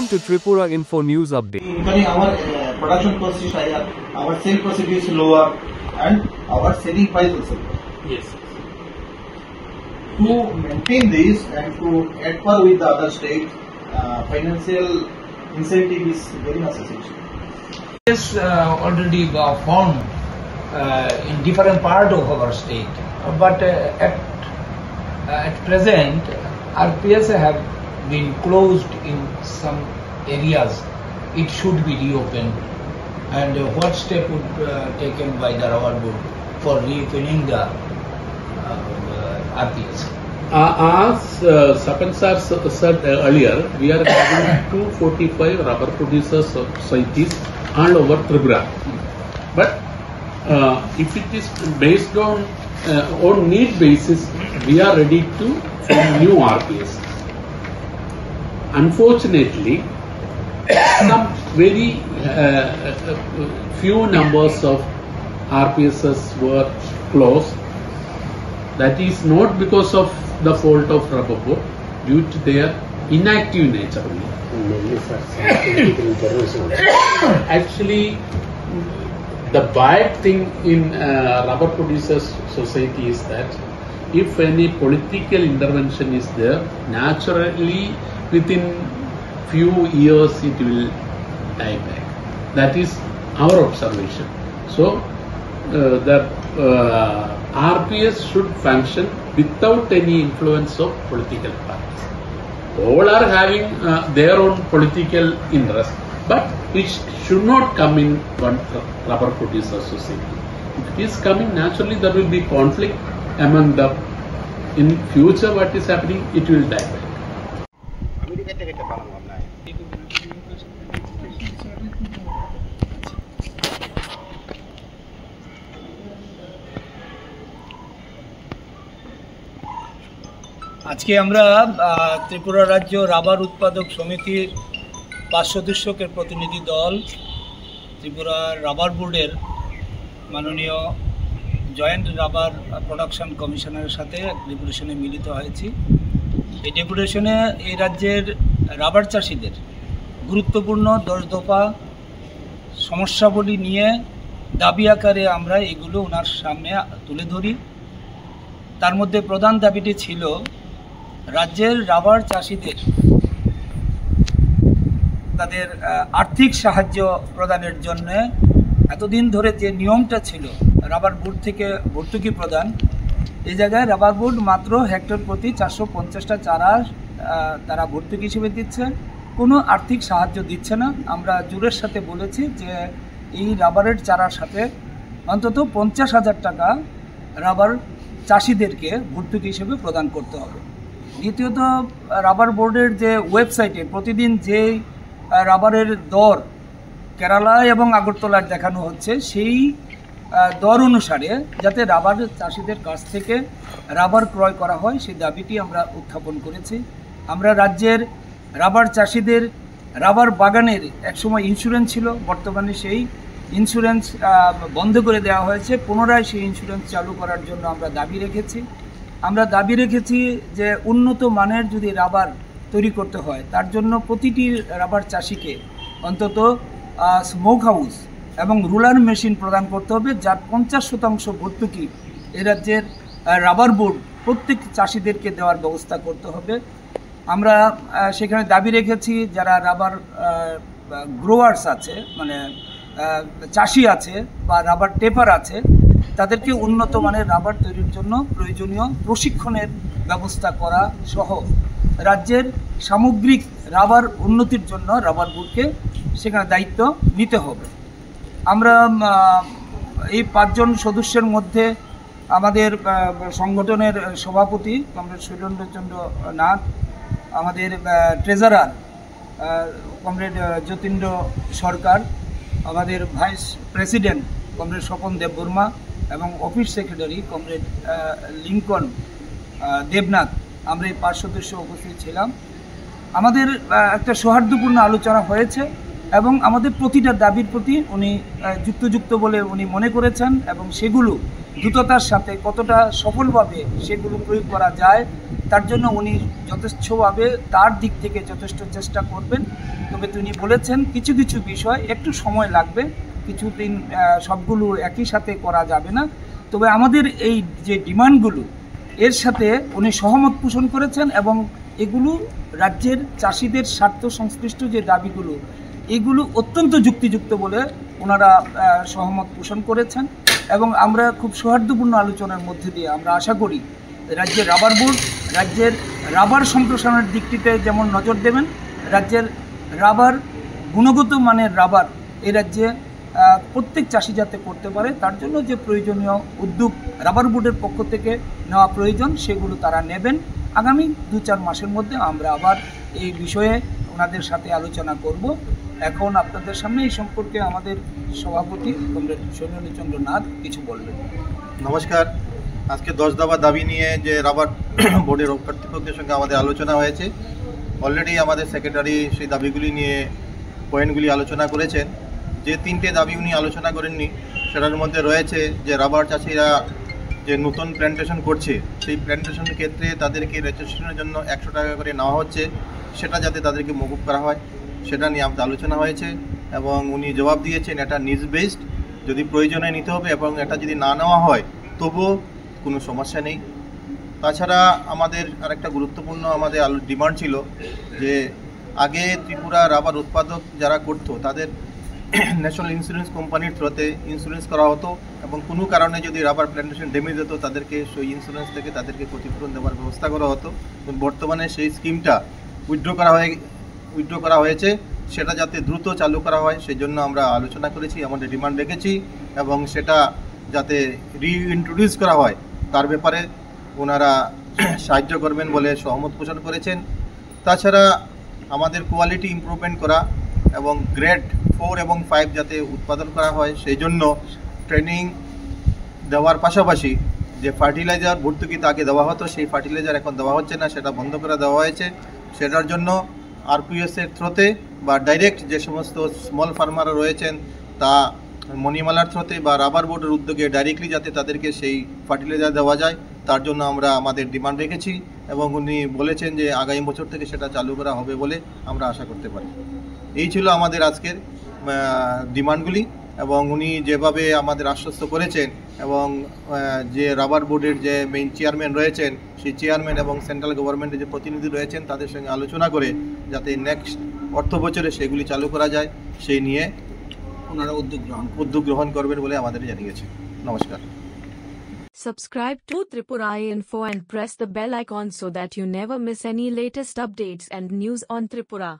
Welcome to Tripura Info News Update. Our production cost is higher, our sale percentage is lower, and our selling price is lower. Yes. To maintain this and to add par with the other states, financial incentive is very much essential. Yes, already found in different part of our state, but at present, RPS have been closed in some areas. It should be reopened. And what step would taken by the Rubber Board for reopening the RPS? As Sapan sir said earlier, we are having 245 rubber producers societies all over Tripura. But if it is based on need basis, we are ready to form new RPS. Unfortunately, some very few numbers of RPSs were closed. That is not because of the fault of Rubber Board, due to their inactive nature only. Actually, the bad thing in rubber producers society is that if any political intervention is there, naturally within few years it will die back. That is our observation. So the RPS should function without any influence of political parties. All are having their own political interest, but it should not come in one rubber producer society. If it is coming, naturally there will be conflict among them. In future, what is happening, it will die back. আজকে আমরা ত্রিপুরা রাজ্য rubber উৎপাদক সমিতির 5 সদস্যের প্রতিনিধি দল Tripura rubber বোর্ডের মাননীয় জয়েন্ট রাবার প্রোডাকশন কমিশনারের সাথে ডেপুটেশনে মিলিত হয়েছি। এই ডেপুটেশনে এই রাজ্যের রাবার চাষিদের গুরুত্বপূর্ণ 10 দফা সমস্যাবলী নিয়ে দাবি আকারে আমরা এগুলো ওনার সামনে তুলে ধরি। তার মধ্যে প্রধান দাবিটি ছিল রাজ্যের রাবার চাষিদের তাদের আর্থিক সাহায্য প্রদানের জন্য এতদিন ধরে যে নিয়মটা ছিল রাবার বোর্ড থেকে ভর্তুকি প্রদান, এই জায়গায় রাবার বোর্ড মাত্র হেক্টর প্রতি 450টা চারা তারা ভর্তুকি হিসেবে দিচ্ছে, কোনো আর্থিক সাহায্য দিচ্ছে না। আমরা জোরের সাথে বলেছি যে এই রাবারের চারার সাথে অন্তত 50,000 টাকা রাবার চাষিদেরকে ভর্তুকি হিসেবে প্রদান করতে হবে। দ্বিতীয়ত, রাবার বোর্ডের যে ওয়েবসাইটে প্রতিদিন যে রাবারের দর কেরালা এবং আগরতলার দেখানো হচ্ছে, সেই দর অনুসারে যাতে রাবার চাষিদের কাছ থেকে রাবার ক্রয় করা হয়, সেই দাবিটি আমরা উত্থাপন করেছি। আমরা রাজ্যের রাবার চাষিদের রাবার বাগানের একসময় ইন্স্যুরেন্স ছিল, বর্তমানে সেই ইন্স্যুরেন্স বন্ধ করে দেওয়া হয়েছে। পুনরায় সেই ইন্স্যুরেন্স চালু করার জন্য আমরা দাবি রেখেছি যে উন্নত মানের যদি রাবার তৈরি করতে হয়, তার জন্য প্রতিটি রাবার চাষিকে অন্তত স্মোক হাউস এবং রুলার মেশিন প্রদান করতে হবে, যার 50% ভর্তুকি এ রাজ্যের রাবার বোর্ড প্রত্যেক চাষিদেরকে দেওয়ার ব্যবস্থা করতে হবে। আমরা সেখানে দাবি রেখেছি যারা রাবার গ্রোয়ার্স আছে, মানে চাষি আছে বা রাবার টেপার আছে, তাদেরকে উন্নত মানের রাবার তৈরির জন্য প্রয়োজনীয় প্রশিক্ষণের ব্যবস্থা করা সহ রাজ্যের সামগ্রিক রাবার উন্নতির জন্য রাবার বোর্ডকে সেখানে দায়িত্ব নিতে হবে। আমরা এই 5 জন সদস্যের মধ্যে আমাদের সংগঠনের সভাপতি কমরেড শৈলেন্দ্রচন্দ্র নাথ, আমাদের ট্রেজারার কমরেড যতীন্দ্র সরকার, আমাদের vice president comrade Swapan Debbarma এবং office secretary comrade Lincoln Debnath, আমরা এই 5 সদস্য উপস্থিত ছিলাম। আমাদের একটা সৌহার্দ্যপূর্ণ আলোচনা হয়েছে এবং আমাদের প্রতিটা দাবির প্রতি উনি যুক্ত বলে উনি মনে করেছেন এবং সেগুলো দ্রুততার সাথে কতটা সফলভাবে সেগুলো প্রয়োগ করা যায় তার জন্য উনি যথেষ্টভাবে তার দিক থেকে যথেষ্ট চেষ্টা করবেন। তবে তিনি বলেছেন কিছু কিছু বিষয় একটু সময় লাগবে, কিছুদিন সবগুলো একই সাথে করা যাবে না। তবে আমাদের এই যে ডিমান্ডগুলো এর সাথে উনি সহমত পোষণ করেছেন এবং এগুলো রাজ্যের চাষিদের স্বার্থ সংশ্লিষ্ট যে দাবিগুলো এগুলো অত্যন্ত যুক্তিযুক্ত বলে ওনারা সহমত পোষণ করেছেন এবং আমরা খুব সৌহার্দ্যপূর্ণ আলোচনার মধ্যে দিয়ে আমরা আশা করি রাজ্যের রাবার বোর্ড রাজ্যের রাবার সম্প্রসারণের দিকটিতে যেমন নজর দেবেন, রাজ্যের রাবার গুণগত মানের রাবার এই রাজ্যে প্রত্যেক চাষি যাতে করতে পারে তার জন্য যে প্রয়োজনীয় উদ্যোগ রাবার বোর্ডের পক্ষ থেকে নেওয়া প্রয়োজন সেগুলো তারা নেবেন। আগামী 2-4 মাসের মধ্যে আমরা আবার এই বিষয়ে ওনাদের সাথে আলোচনা করব। এখন আপনাদের সামনে এই সম্পর্কে আমাদের সভাপতি কমরেড সৈন্যচন্দ্র নাথ কিছু বলবেন। নমস্কার। আজকে 10 দফা দাবি নিয়ে যে রাবার বোর্ডের কর্তৃপক্ষের সঙ্গে আমাদের আলোচনা হয়েছে। অলরেডি আমাদের সেক্রেটারি সেই দাবিগুলি নিয়ে পয়েন্টগুলি আলোচনা করেছেন। যে 3টে দাবি উনি আলোচনা করেননি সেটার মধ্যে রয়েছে যে রাবার চাষিরা যে নতুন প্ল্যান্টেশন করছে সেই প্ল্যান্টেশনের ক্ষেত্রে তাদেরকে রেজিস্ট্রেশনের জন্য 100 টাকা করে নেওয়া হচ্ছে, সেটা যাতে তাদেরকে মকুব করা হয় সেটা নিয়ে আমাদের আলোচনা হয়েছে এবং উনি জবাব দিয়েছেন এটা নিজ বেসড, যদি প্রয়োজনে নিতে হবে এবং এটা যদি না নেওয়া হয় তবুও কোনো সমস্যা নেই। তাছাড়া আমাদের আরেকটা গুরুত্বপূর্ণ আমাদের ডিমান্ড ছিল যে আগে ত্রিপুরা রাবার উৎপাদক যারা করতো তাদের ন্যাশনাল ইন্স্যুরেন্স কোম্পানির থ্রুতে ইন্স্যুরেন্স করা হতো এবং কোনো কারণে যদি রাবার প্ল্যান্টেশন ড্যামেজ হতো তাদেরকে সেই ইন্স্যুরেন্স থেকে তাদেরকে ক্ষতিপূরণ দেওয়ার ব্যবস্থা করা হতো। বর্তমানে সেই স্কিমটা উইথড্র করা হয়েছে, সেটা যাতে দ্রুত চালু করা হয় সেই জন্য আমরা আলোচনা করেছি, আমাদের ডিমান্ড রেখেছি এবং সেটা যাতে রিইন্ট্রোডিউস করা হয় তার ব্যাপারে ওনারা সাহায্য করবেন বলে সহমত পোষণ করেছেন। তাছাড়া আমাদের কোয়ালিটি ইমপ্রুভমেন্ট করা এবং গ্রেড 4 এবং 5 যাতে উৎপাদন করা হয় সেই জন্য ট্রেনিং দেওয়ার পাশাপাশি যে ফার্টিলাইজার ভর্তুকিতে আগে দেওয়া হতো সেই ফার্টিলাইজার এখন দেওয়া হচ্ছে না, সেটা বন্ধ করে দেওয়া হয়েছে। সেটার জন্য আরপিএসের থ্রুতে বা ডাইরেক্ট যে সমস্ত স্মল ফার্মাররা রয়েছেন তা মণিমালার থ্রুতে বা রাবার বোর্ডের উদ্যোগে ডাইরেক্টলি যাতে তাদেরকে সেই ফার্টিলাইজার দেওয়া যায় তার জন্য আমরা আমাদের ডিমান্ড রেখেছি এবং উনি বলেছেন যে আগামী বছর থেকে সেটা চালু করা হবে বলে আমরা আশা করতে পারি। এই ছিল আমাদের আজকের ডিমান্ডগুলি এবং উনি যেভাবে আমাদের আশ্বস্ত করেছেন এবং যে রাবার বোর্ডের যে মেইন চেয়ারম্যান রয়েছেন সেই চেয়ারম্যান এবং সেন্ট্রাল গভর্নমেন্টের যে প্রতিনিধি রয়েছেন তাদের সঙ্গে আলোচনা করে যাতে নেক্সট অর্থ বছরে সেগুলি চালু করা যায় সেই নিয়ে ওনারা উদ্যোগ গ্রহণ করবেন বলে আমাদের জানিয়েছে। নমস্কার। Subscribe to Tripura Info and press the bell icon so that you never miss any latest updates and news on Tripura.